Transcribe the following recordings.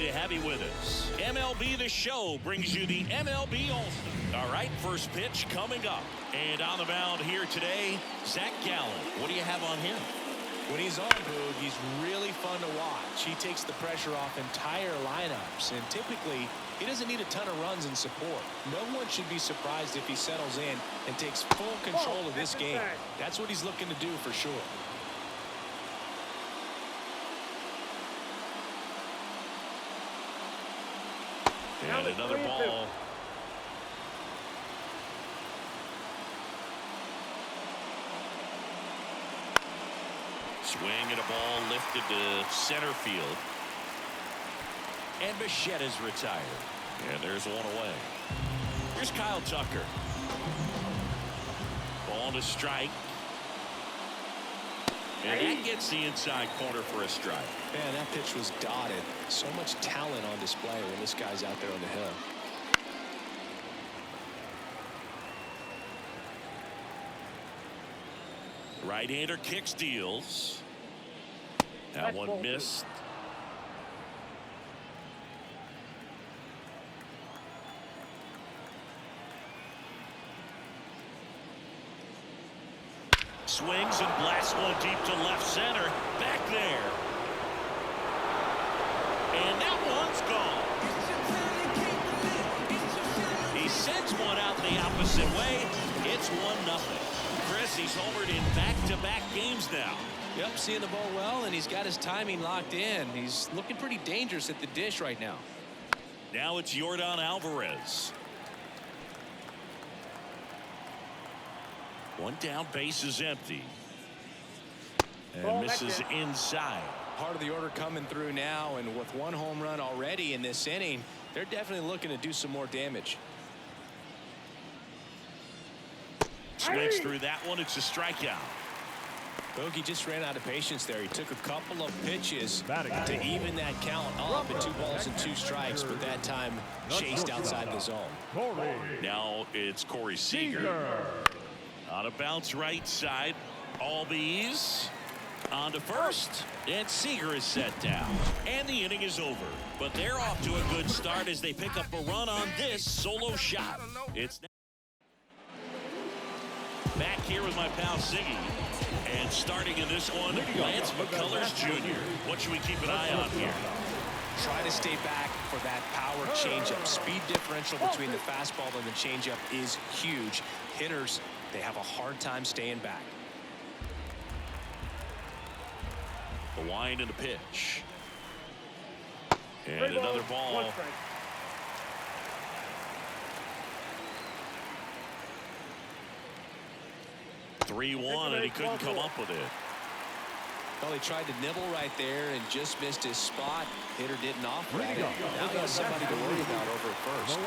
To have you with us. MLB The Show brings you the MLB All-Star. All right, first pitch coming up. And on the mound here today, Zach Gallen. What do you have on him? When he's on, Boog, he's really fun to watch. He takes the pressure off entire lineups, and typically he doesn't need a ton of runs and support. No one should be surprised if he settles in and takes full control of this game. That's what he's looking to do for sure. And another ball. Swing and a ball lifted to center field. And Bichette is retired. And there's one away. Here's Kyle Tucker. Ball to strike. And that gets the inside corner for a strike. Man, that pitch was dotted. So much talent on display when this guy's out there on the hill. Right-hander kicks, deals. That one missed. Swings and blasts one deep to left center. Back there. And that one's gone. He sends one out the opposite way. It's 1-0. Chris, he's homered in back-to-back games now. Yep, seeing the ball well, and he's got his timing locked in. He's looking pretty dangerous at the dish right now. Now it's Yordan Alvarez. One down, base is empty. And misses inside. Part of the order coming through now, and with one home run already in this inning, they're definitely looking to do some more damage. Swings through that one. It's a strikeout. Bogey just ran out of patience there. He took a couple of pitches to even that count up at 2 balls and 2 strikes, but that time chased outside the zone. Now it's Corey Seager. On a bounce right side. Albies on to first. And Seager is set down. And the inning is over. But they're off to a good start as they pick up a run on this solo shot. It's back here with my pal Siggy. And starting in this one, Lance McCullers Jr. What should we keep an eye on here? Try to stay back for that power changeup. Speed differential between the fastball and the changeup is huge. Hitters, they have a hard time staying back. The wind and the pitch. And another ball. 3-1, and he couldn't come up with it. Well, he tried to nibble right there and just missed his spot. Hitter didn't offer at it. Now he has somebody to worry about over at first.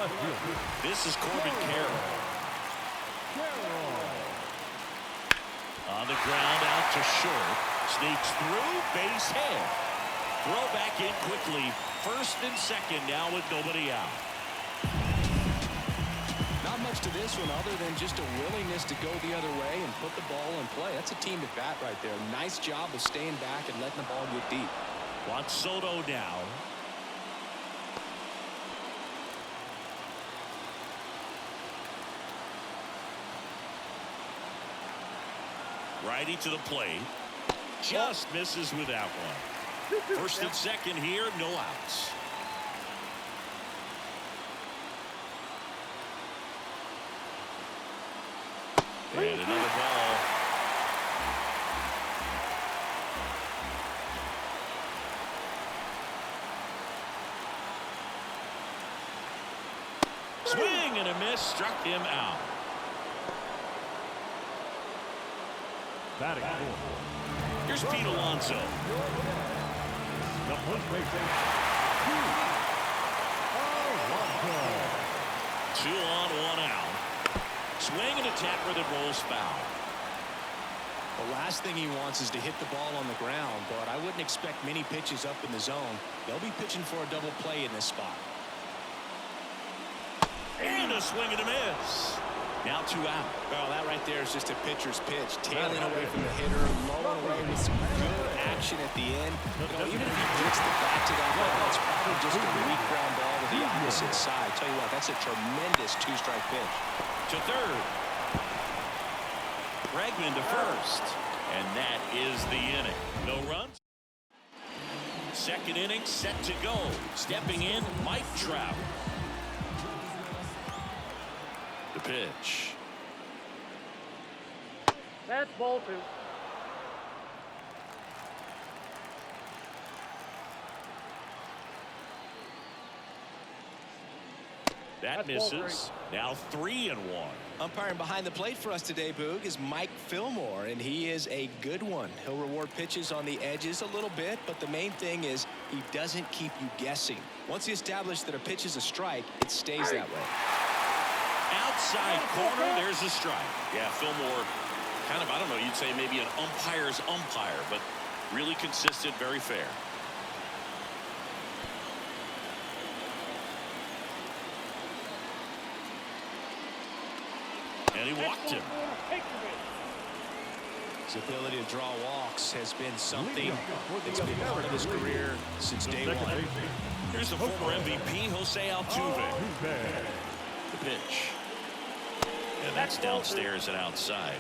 This is Corbin Carroll. On the ground, out to short. Sneaks through, base hit. Throw back in quickly. First and second now with nobody out. Not much to this one other than just a willingness to go the other way and put the ball in play. That's a team at bat right there. Nice job of staying back and letting the ball get deep. Juan Soto now. Righty to the plate. Just misses with that one. First and second here, no outs. And another ball. Swing and a miss, struck him out. Batting fourth. Here's Pete Alonso. The first baseman, Alonso. 2 on, 1 out. Swing and a tapper that rolls foul. The last thing he wants is to hit the ball on the ground, but I wouldn't expect many pitches up in the zone. They'll be pitching for a double play in this spot. And a swing and a miss. Now 2 out. Well, that right there is just a pitcher's pitch. Tailing away from the hitter, lowering away with some good action at the end. You know, even if he gets the bat to that ball, it's probably just a weak ground ball to the opposite side. Tell you what, that's a tremendous two-strike pitch. To third. Bregman to first. And that is the inning. No runs. Second inning set to go. Stepping in, Mike Trout. The pitch. That's ball 2. That misses. Now 3-1. Umpiring behind the plate for us today, Boog, is Mike Fillmore, and he is a good one. He'll reward pitches on the edges a little bit, but the main thing is he doesn't keep you guessing. Once he establishes that a pitch is a strike, it stays that way. Outside corner, there's a strike. Yeah, Fillmore, kind of, I don't know, you'd say maybe an umpire's umpire, but really consistent, very fair. And he walked him. His ability to draw walks has been something that's been part of his career since day one. Here's the former MVP, Jose Altuve. The pitch. And that's downstairs and outside.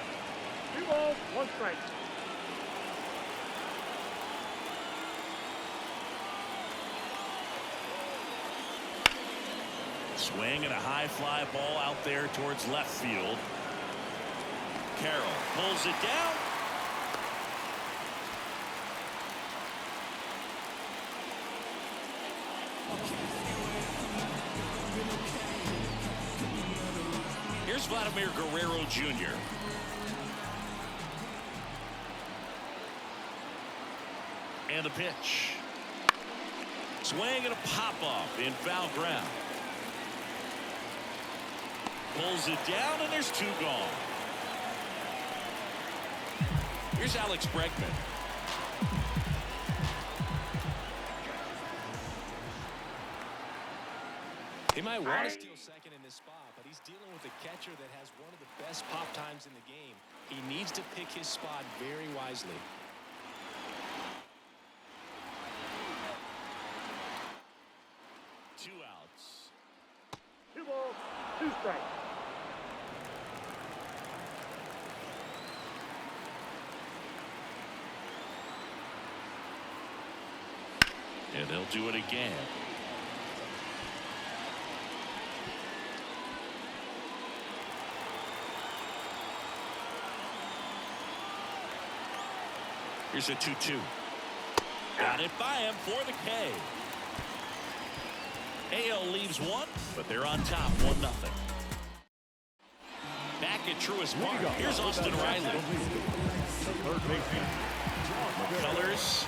2 balls, 1 strike. Swing and a high fly ball out there towards left field. Carroll pulls it down. Here's Vladimir Guerrero Jr. And the pitch. Swing and a pop-up in foul ground. Pulls it down, and there's 2 gone. Here's Alex Bregman. He might want to steal second in this spot, but he's dealing with a catcher that has one of the best pop times in the game. He needs to pick his spot very wisely. Two outs. 2 balls, 2 strikes. And they'll do it again. Here's a 2-2. Got it by him for the K. AL leaves 1, but they're on top 1-0. Back at Truist Park. Here's Austin Riley. McCullers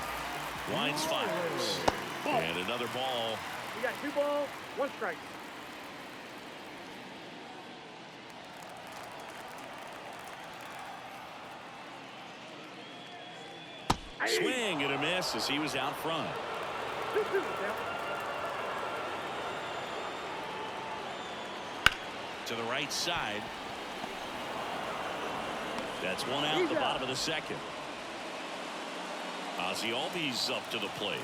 winds, fires. And another ball. We got 2 balls, 1 strike. Swing and a miss as he was out front. 2-2 now. To the right side. That's 1 out at the bottom of the second. Ozzie Albies up to the plate.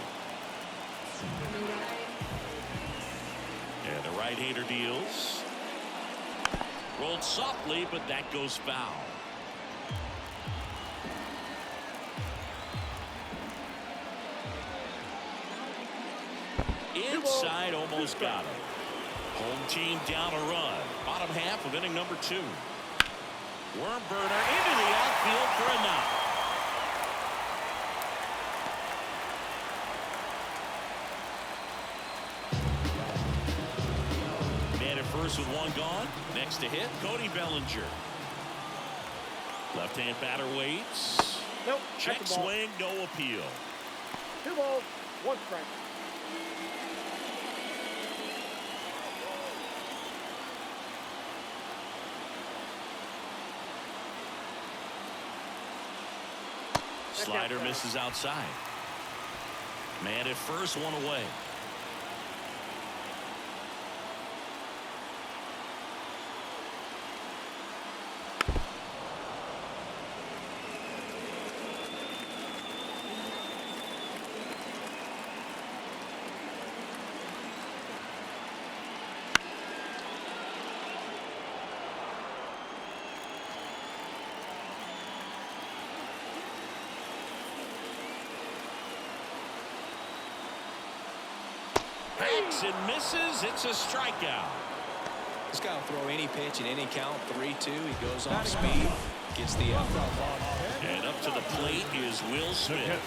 And the right-hander deals. Rolled softly, but that goes foul. Inside, almost got him. Home team down a run. Bottom half of inning number 2. Worm burner into the outfield for a knock. Man at first with 1 gone. Next to hit, Cody Bellinger. Left-hand batter waits. Nope. Check swing, no appeal. 2 balls, 1 strike. Slider misses outside. Man at first, 1 away. Swings and misses. It's a strikeout. This guy will throw any pitch in any count. 3-2. He goes off speed. Gets the out. And up to the plate is Will Smith.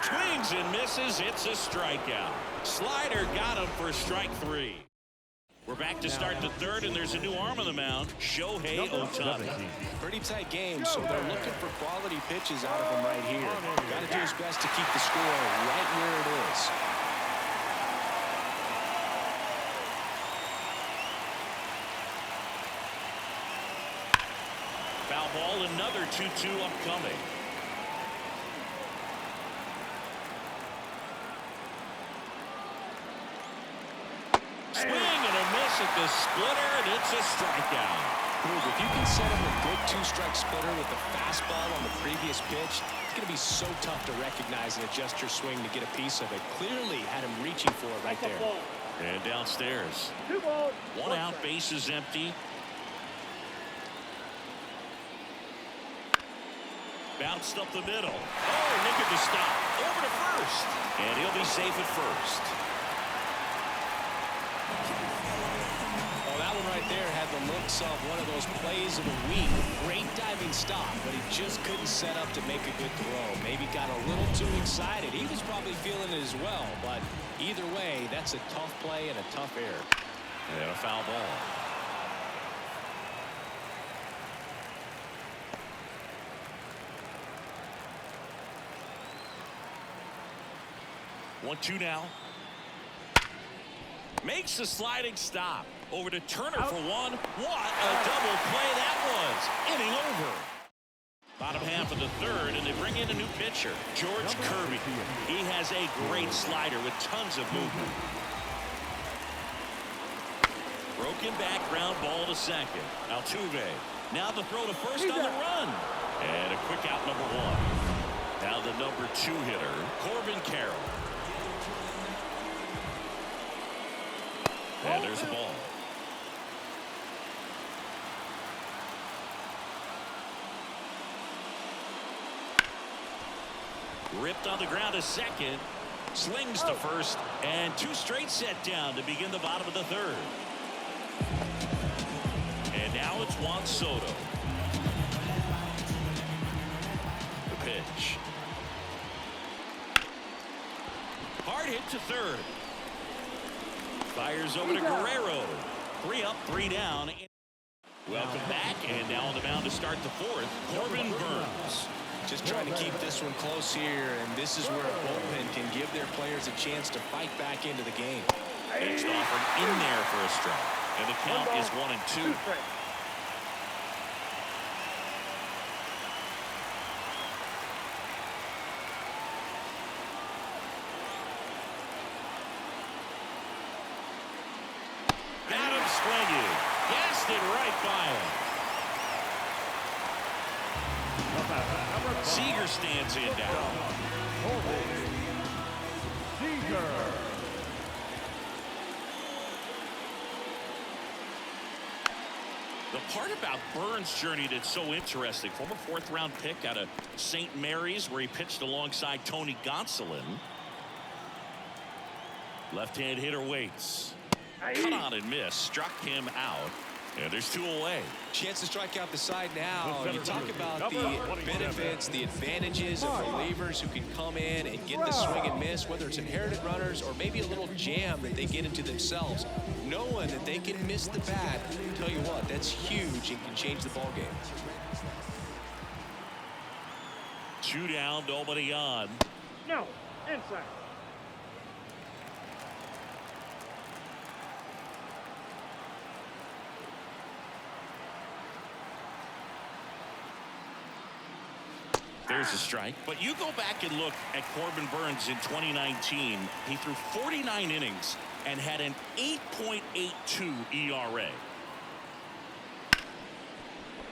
Swings and misses. It's a strikeout. Slider got him for strike 3. We're back to start the third, and there's a new arm on the mound, Shohei Ohtani. Pretty tight game, so they're looking for quality pitches out of him right here. Got to do his best to keep the score right where it is. Foul ball, another 2-2 upcoming. Swing and a miss at the splitter, and it's a strikeout. If you can set up a good two-strike splitter with the fastball on the previous pitch, it's going to be so tough to recognize and adjust your swing to get a piece of it. Clearly had him reaching for it right there. And downstairs. 2 balls. 1 out, base is empty. Bounced up the middle. Oh, look at the stop. Over to first. And he'll be safe at first. Well, that one right there had the looks of one of those plays of the week. Great diving stop, but he just couldn't set up to make a good throw. Maybe got a little too excited. He was probably feeling it as well, but either way, that's a tough play and a tough error. And a foul ball. One-two now. Makes the sliding stop. Over to Turner for one. What a double play that was. Inning over. Bottom half of the third, and they bring in a new pitcher, George Kirby. He has a great slider with tons of movement. Broken back ground ball to second. Altuve. Now the throw to first on the run. And a quick out, number 1. Now the number 2 hitter, Corbin Carroll. And there's the ball. Ripped on the ground to second. Slings to first. And 2 straight set down to begin the bottom of the third. And now it's Juan Soto. The pitch. Hard hit to third. Fires over to Guerrero. 3 up, 3 down. Welcome back, and now on the mound to start the fourth, Corbin Burns. Just trying to keep this one close here, and this is where a bullpen can give their players a chance to fight back into the game. Next offer in there for a strike, and the count is 1-2. Swinging. Guessed it right by him. Seager stands in now. The part about Burns' journey that's so interesting, former 4th-round pick out of St. Mary's, where he pitched alongside Tony Gonsolin. Left-hand hitter waits. Cut on and miss. Struck him out. And there's 2 away. Chance to strike out the side now. You talk about the benefits, the advantages of relievers who can come in and get the swing and miss, whether it's inherited runners or maybe a little jam that they get into themselves. Knowing that they can miss the bat, tell you what, that's huge and can change the ball game. 2 down, nobody on. No, inside. There's a strike. But you go back and look at Corbin Burns in 2019. He threw 49 innings and had an 8.82 ERA.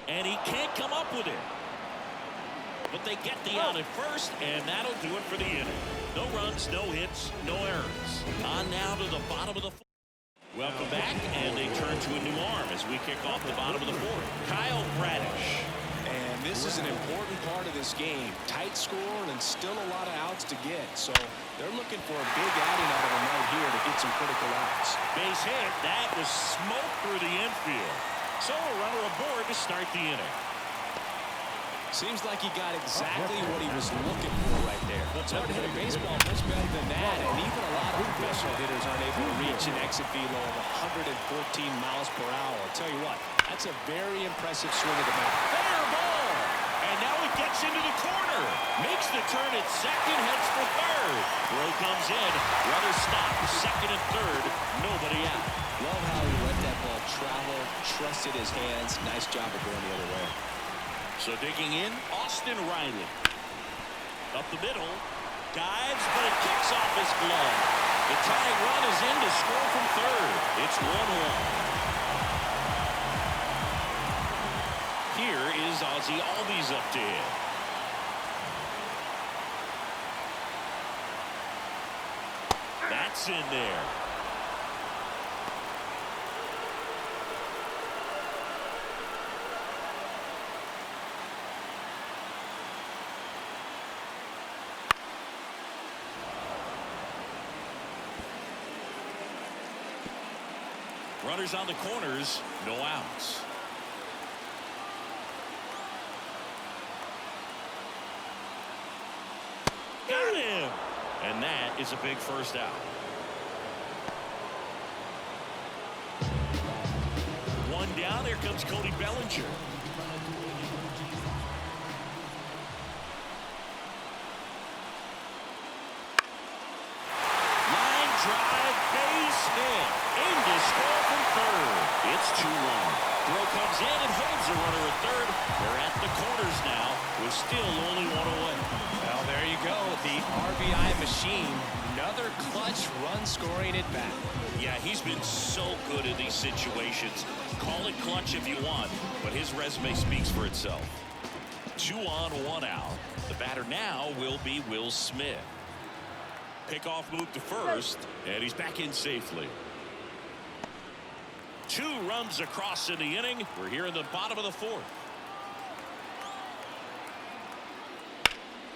And he can't come up with it. But they get the out at first, and that'll do it for the inning. No runs, no hits, no errors. On now to the bottom of the fourth. Welcome back, and they turn to a new arm as we kick off the bottom of the fourth. Kyle Bradish. And this is an important part of this game. Tight score and still a lot of outs to get. So they're looking for a big outing out of the night here to get some critical outs. Base hit. That was smoke through the infield. So a runner aboard to start the inning. Seems like he got exactly what he was looking for right there. It's hard to hit a baseball much better than that, and even a lot of professional hitters aren't able to reach an exit velo of 114 miles per hour. I'll tell you what, that's a very impressive swing of the bat. Fair ball. And now it gets into the corner. Makes the turn at second, heads for third. Throw comes in. Runner stop. Second and third. Nobody out. Love how he let that ball travel, trusted his hands. Nice job of going the other way. So digging in, Austin Riley. Up the middle. Dives, but it kicks off his glove. The tying run is in to score from third. It's 1-1. Here is Ozzie Albies up to hit. That's in there. Runners on the corners, no outs. Got him! And that is a big first out. One down, here comes Cody Bellinger. Line drive, base hit. In to score from third. It's 2-1. Throw comes in and holds the runner at third. They're at the corners now with still only one away. Well, there you go. The RBI machine. Another clutch run scoring at bat. Yeah, he's been so good in these situations. Call it clutch if you want, but his resume speaks for itself. 2 on, 1 out. The batter now will be Will Smith. Pickoff move to first, and he's back in safely. 2 runs across in the inning. We're here in the bottom of the 4th.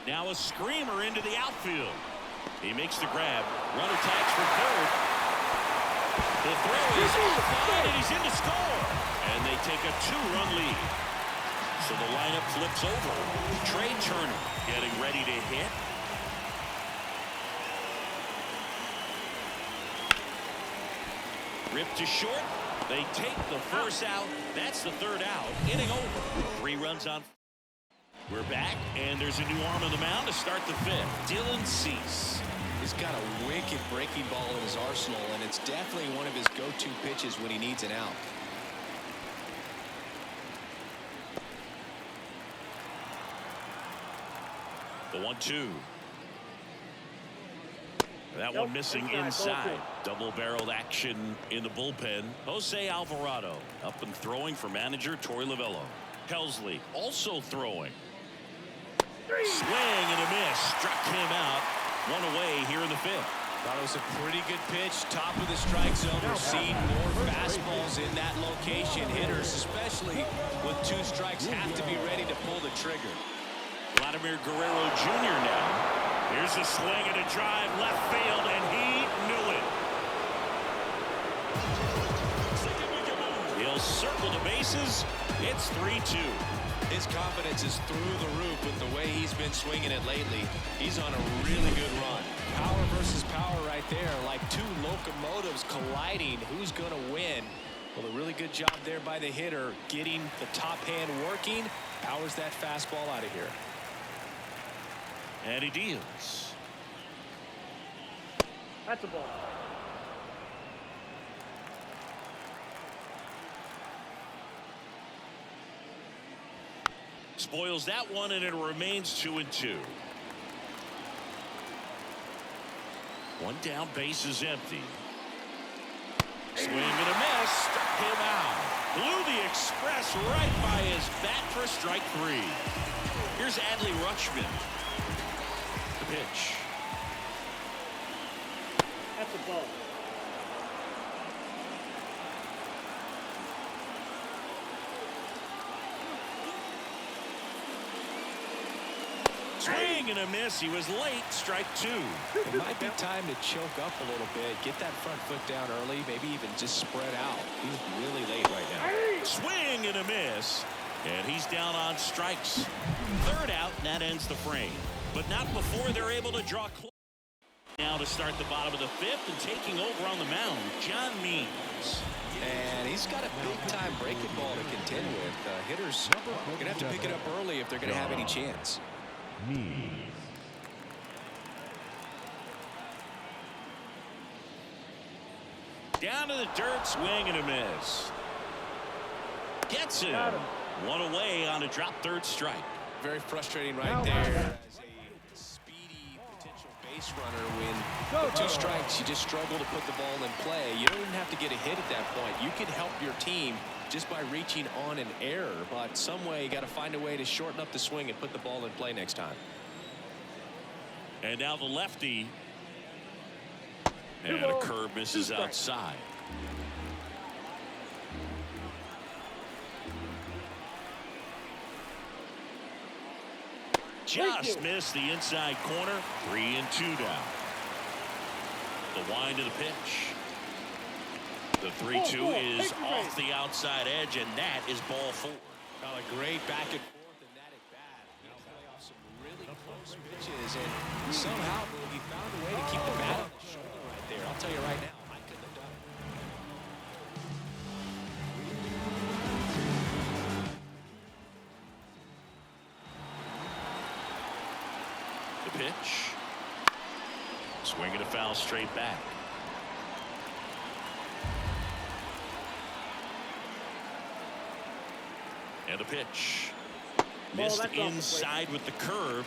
Now a screamer into the outfield. He makes the grab. Runner tags for third. The throw is offside, and he's in to score. And they take a 2-run lead. So the lineup flips over. Trey Turner getting ready to hit. Ripped to short. They take the first out. That's the third out. Inning over. 3 runs on. We're back, and there's a new arm on the mound to start the 5th. Dylan Cease. He's got a wicked breaking ball in his arsenal, and it's definitely one of his go-to pitches when he needs an out. The 1-2. That one missing inside. Double-barreled action in the bullpen. Jose Alvarado up and throwing for manager Torey Lovullo. Helsley also throwing. Swing and a miss. Struck him out. 1 away here in the 5th. Thought it was a pretty good pitch. Top of the strike zone. We're seeing more fastballs in that location. Hitters, especially with 2 strikes, have to be ready to pull the trigger. Vladimir Guerrero Jr. now. Here's a swing and a drive left field, and he knew it. He'll circle the bases. It's 3-2. His confidence is through the roof with the way he's been swinging it lately. He's on a really good run. Power versus power right there, like 2 locomotives colliding. Who's going to win? Well, a really good job there by the hitter, getting the top hand working. Powers that fastball out of here. And he deals. That's a ball. Spoils that one, and it remains 2-2. 1 down, base is empty. Swing and a miss. Struck him out. Blew the express right by his bat for strike 3. Here's Adley Rutschman. The pitch. That's a ball. Swing and a miss. He was late. Strike two. It might be time to choke up a little bit. Get that front foot down early. Maybe even just spread out. He's really late right now. Swing and a miss. And he's down on strikes. Third out, and that ends the frame. But not before they're able to draw close. Now to start the bottom of the fifth and taking over on the mound, John Means. And he's got a big-time breaking ball to contend with. Hitters are going to have to pick it up early if they're going to have any chance. Down to the dirt, swing and a miss. Gets him. One away on a drop third strike. Very frustrating right there. As a speedy potential base runner, when with 2 strikes, you just struggle to put the ball in play. You don't even have to get a hit at that point. You can help your team just by reaching on an error. But some way, you got to find a way to shorten up the swing and put the ball in play next time. And now the lefty. And a curve misses outside. Just missed the inside corner. 3-2 down. The wind of the pitch. The 3-2 is off the outside edge, and that is ball 4. Well, a great back and forth, and that at bat. He'll play off some really close pitches, and somehow he found a way to keep the bat on his shoulder right there. I'll tell you right now, I couldn't have done it. The pitch. Swinging a foul straight back. And the pitch. Missed inside with the curve.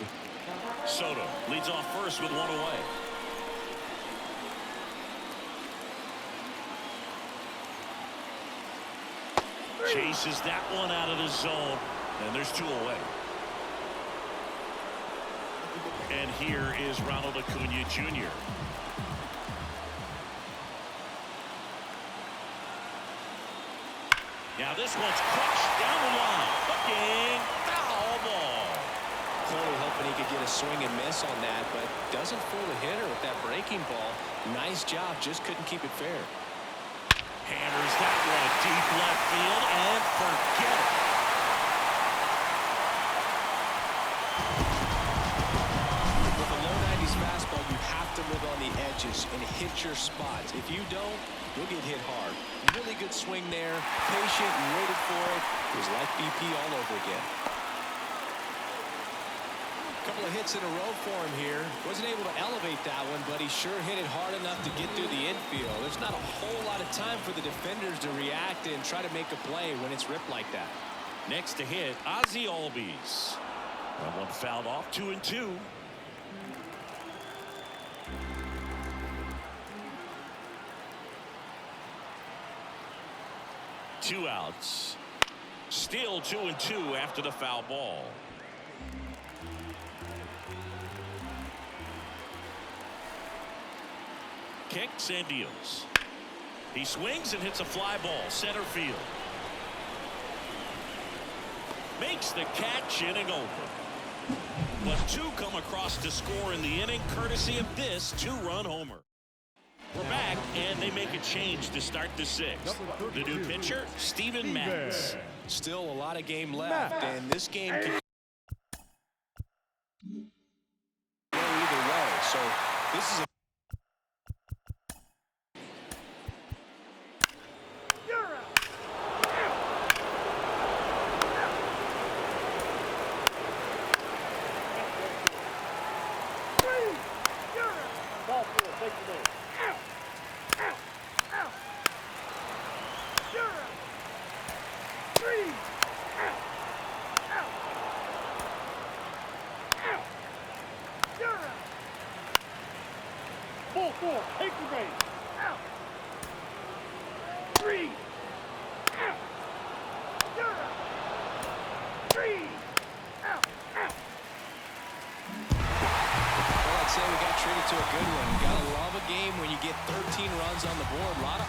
Soto leads off first with 1 away. Chases that one out of the zone. And there's 2 away. And here is Ronald Acuna Jr. Now this one's crushed down the line. Looking foul ball. Clearly hoping he could get a swing and miss on that, but doesn't fool the hitter with that breaking ball. Nice job, just couldn't keep it fair. Hammers that one deep left field and forget it. With a low 90s fastball, you have to live on the edges and hit your spots. If you don't, you'll get hit hard. Really good swing there. Patient and waited for it. It was like BP all over again. Couple of hits in a row for him here. Wasn't able to elevate that one, but he sure hit it hard enough to get through the infield. There's not a whole lot of time for the defenders to react and try to make a play when it's ripped like that. Next to hit, Ozzie Albies. That one fouled off. 2-2. Two outs. Still 2-2 after the foul ball. Kicks and deals. He swings and hits a fly ball center field. Makes the catch, inning over. But 2 come across to score in the inning courtesy of this 2-run homer. We're back, and they make a change to start the 6th. The new pitcher, Steven Matz. Still a lot of game left, and this game can go either way. So this is a Take the base. Out. 3. Out. You're out. 3. Out. Out. Well, I'd say we got treated to a good one. Gotta love a game when you get 13 runs on the board. A lot of